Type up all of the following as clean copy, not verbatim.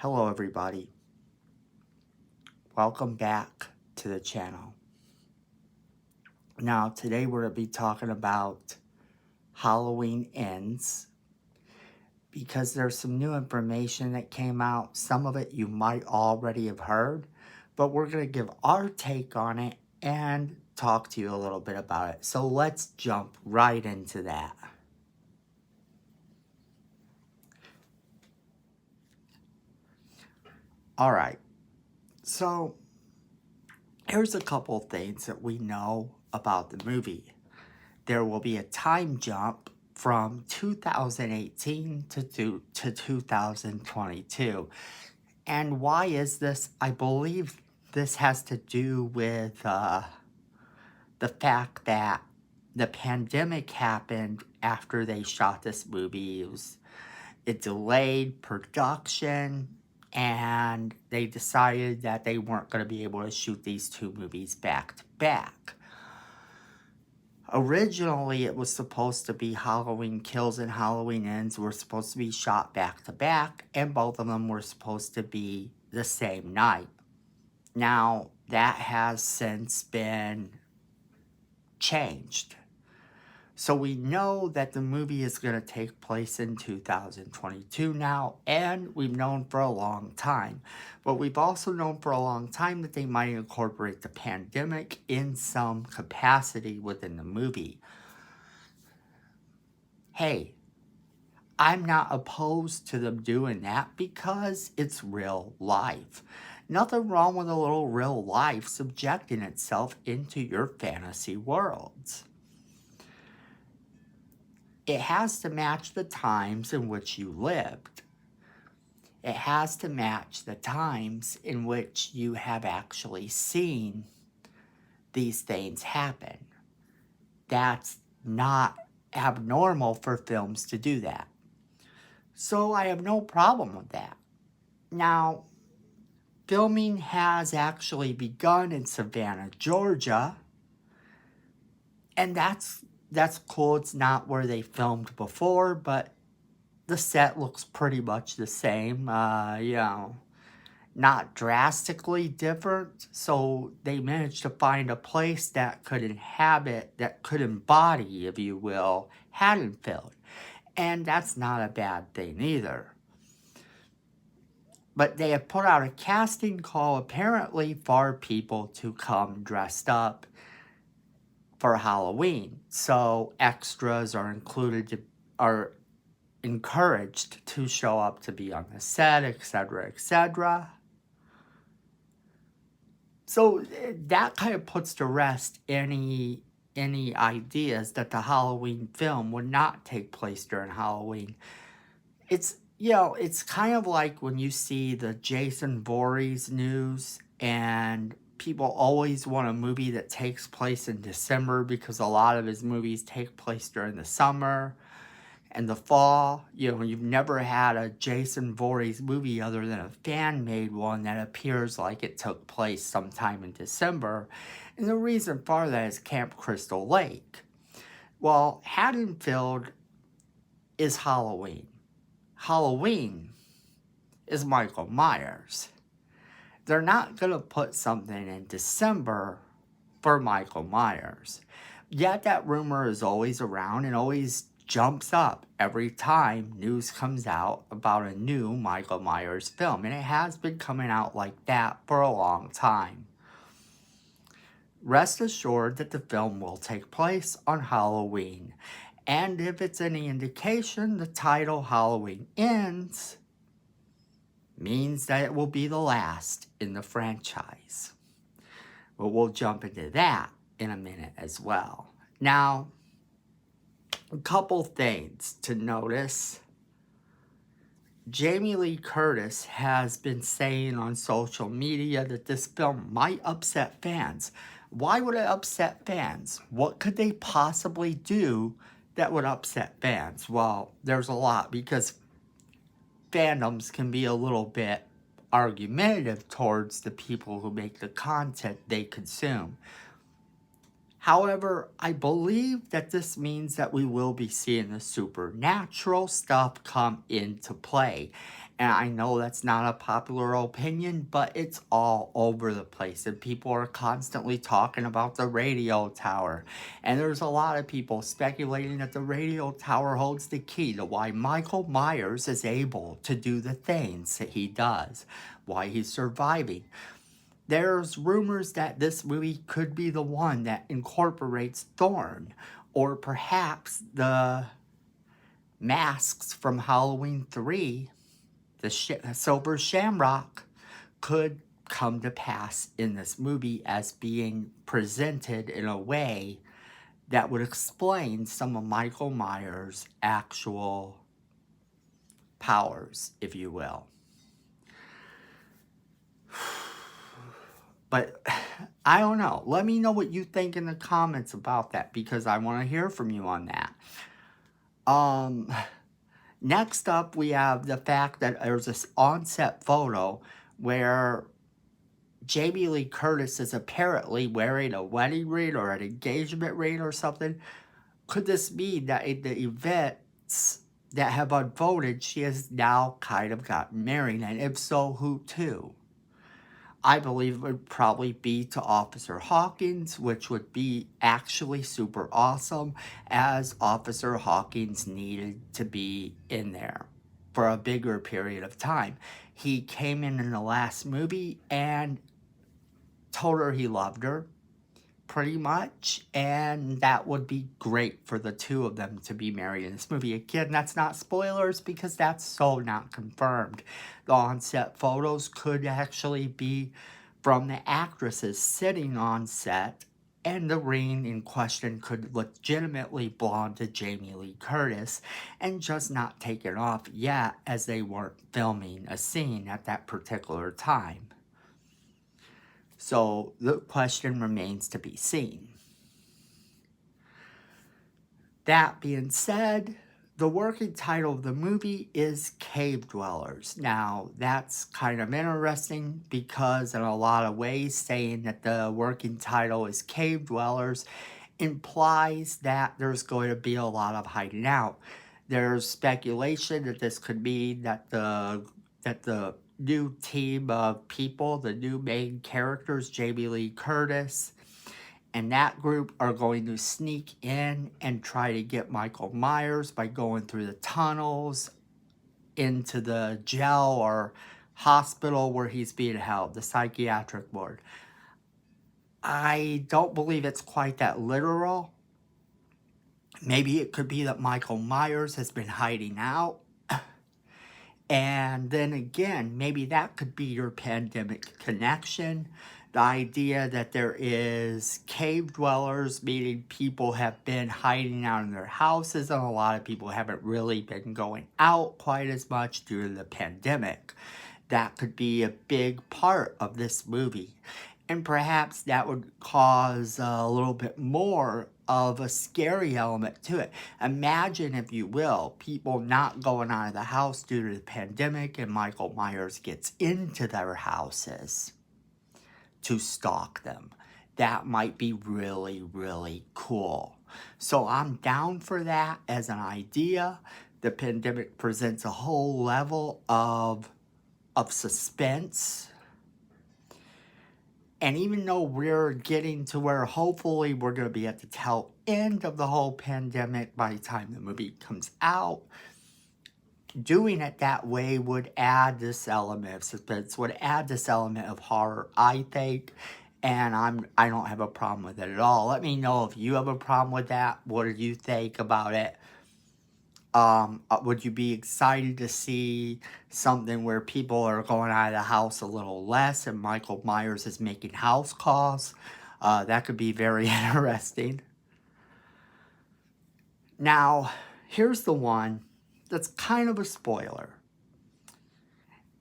Hello everybody, welcome back to the channel. Now today we're going to be talking about Halloween Ends because there's some new information that came out. Some of it you might already have heard, but we're going to give our take on it and talk to you a little bit about it. So let's jump right into that. Alright, so here's a couple things that we know about the movie. There will be a time jump from 2018 to 2022. And why is this? I believe this has to do with the fact that the pandemic happened after they shot this movie. It delayed production, and they decided that they weren't going to be able to shoot these two movies back to back. Originally, it was supposed to be Halloween Kills and Halloween Ends were supposed to be shot back to back, and both of them were supposed to be the same night. Now, that has since been changed. So we know that the movie is going to take place in 2022 now, and we've known for a long time. But we've also known for a long time that they might incorporate the pandemic in some capacity within the movie. Hey, I'm not opposed to them doing that because it's real life. Nothing wrong with a little real life subjecting itself into your fantasy worlds. It has to match the times in which you lived. It has to match the times in which you have actually seen these things happen. That's not abnormal for films to do that. So I have no problem with that. Now, filming has actually begun in Savannah, Georgia. And that's cool. It's not where they filmed before, but the set looks pretty much the same. Not drastically different. So they managed to find a place that could inhabit, that could embody, if you will, Haddonfield. And that's not a bad thing either. But they have put out a casting call apparently for people to come dressed up for Halloween. So extras are encouraged to show up to be on the set, etc., etc. So that kind of puts to rest any ideas that the Halloween film would not take place during Halloween. It's kind of like when you see the Jason Voorhees news, and people always want a movie that takes place in December because a lot of his movies take place during the summer and the fall. You've never had a Jason Voorhees movie other than a fan-made one that appears like it took place sometime in December. And the reason for that is Camp Crystal Lake. Well, Haddonfield is Halloween. Halloween is Michael Myers. They're not going to put something in December for Michael Myers. Yet that rumor is always around and always jumps up every time news comes out about a new Michael Myers film. And it has been coming out like that for a long time. Rest assured that the film will take place on Halloween. And if it's any indication, the title Halloween Ends means that it will be the last in the franchise. But we'll jump into that in a minute as well. Now, a couple things to notice. Jamie Lee Curtis has been saying on social media that this film might upset fans. Why would it upset fans? What could they possibly do that would upset fans? Well, there's a lot, because fandoms can be a little bit argumentative towards the people who make the content they consume. However, I believe that this means that we will be seeing the supernatural stuff come into play. And I know that's not a popular opinion, but it's all over the place. And people are constantly talking about the radio tower. And there's a lot of people speculating that the radio tower holds the key to why Michael Myers is able to do the things that he does, why he's surviving. There's rumors that this movie could be the one that incorporates Thorn, or perhaps the masks from Halloween 3, the Silver Shamrock, could come to pass in this movie as being presented in a way that would explain some of Michael Myers' actual powers, if you will. But I don't know. Let me know what you think in the comments about that, because I want to hear from you on that. Next up, we have the fact that there's this on-set photo where Jamie Lee Curtis is apparently wearing a wedding ring or an engagement ring or something. Could this mean that in the events that have unfolded, she has now kind of gotten married? And if so, who to? I believe it would probably be to Officer Hawkins, which would be actually super awesome, as Officer Hawkins needed to be in there for a bigger period of time. He came in the last movie and told her he loved her, pretty much, and that would be great for the two of them to be married in this movie. Again, that's not spoilers because that's so not confirmed. The on-set photos could actually be from the actresses sitting on set, and the ring in question could legitimately belong to Jamie Lee Curtis and just not take it off yet, as they weren't filming a scene at that particular time. So the question remains to be seen. That being said, the working title of the movie is Cave Dwellers. Now, that's kind of interesting because in a lot of ways, saying that the working title is Cave Dwellers implies that there's going to be a lot of hiding out. There's speculation that this could mean that the new team of people, the new main characters, Jamie Lee Curtis and that group, are going to sneak in and try to get Michael Myers by going through the tunnels into the jail or hospital where he's being held, the psychiatric ward. I don't believe it's quite that literal. Maybe it could be that Michael Myers has been hiding out. And then again, maybe that could be your pandemic connection. The idea that there is cave dwellers, meaning people have been hiding out in their houses, and a lot of people haven't really been going out quite as much due to the pandemic. That could be a big part of this movie. And perhaps that would cause a little bit more of a scary element to it. Imagine, if you will, people not going out of the house due to the pandemic, and Michael Myers gets into their houses to stalk them. That might be really, really cool. So I'm down for that as an idea. The pandemic presents a whole level of suspense. And even though we're getting to where hopefully we're going to be at the tail end of the whole pandemic by the time the movie comes out, doing it that way would add this element of suspense, would add this element of horror, I think. And I don't have a problem with it at all. Let me know if you have a problem with that. What do you think about it? Would you be excited to see something where people are going out of the house a little less and Michael Myers is making house calls? That could be very interesting. Now, here's the one that's kind of a spoiler.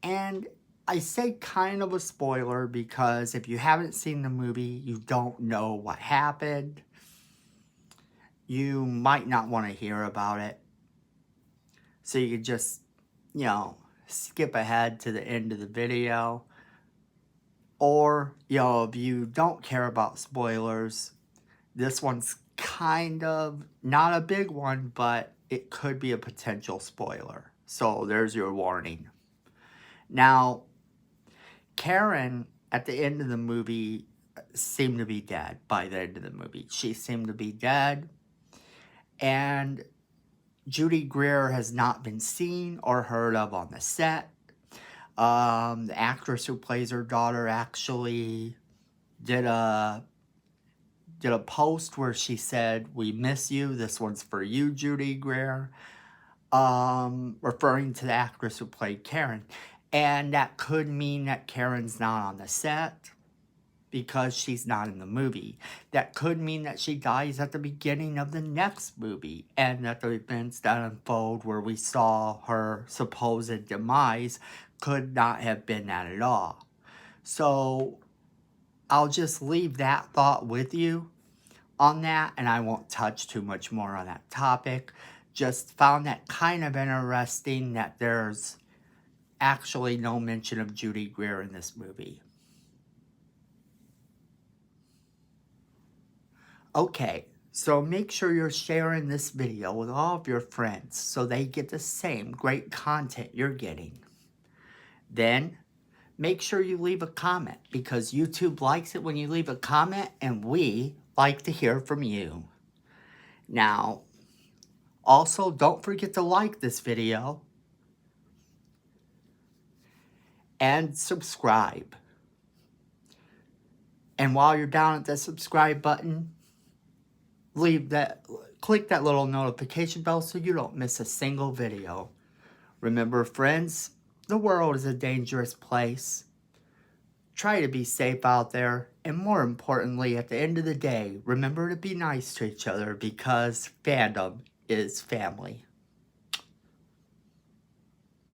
And I say kind of a spoiler because if you haven't seen the movie, you don't know what happened. You might not want to hear about it. So you could just, skip ahead to the end of the video. Or, if you don't care about spoilers, this one's kind of not a big one, but it could be a potential spoiler. So there's your warning. Now, Karen, at the end of the movie, seemed to be dead by the end of the movie. She seemed to be dead. And Judy Greer has not been seen or heard of on the set. The actress who plays her daughter actually did a post where she said, "We miss you. This one's for you, Judy Greer." Referring to the actress who played Karen. And that could mean that Karen's not on the set because she's not in the movie. That could mean that she dies at the beginning of the next movie, and that the events that unfold where we saw her supposed demise could not have been that at all. So I'll just leave that thought with you on that, and I won't touch too much more on that topic. Just found that kind of interesting that there's actually no mention of Judy Greer in this movie. Okay, so make sure you're sharing this video with all of your friends so they get the same great content you're getting. Then, make sure you leave a comment because YouTube likes it when you leave a comment, and we like to hear from you. Now, also don't forget to like this video and subscribe. And while you're down at the subscribe button, click that little notification bell so you don't miss a single video. Remember, friends, the world is a dangerous place. Try to be safe out there, and more importantly, at the end of the day, remember to be nice to each other because fandom is family.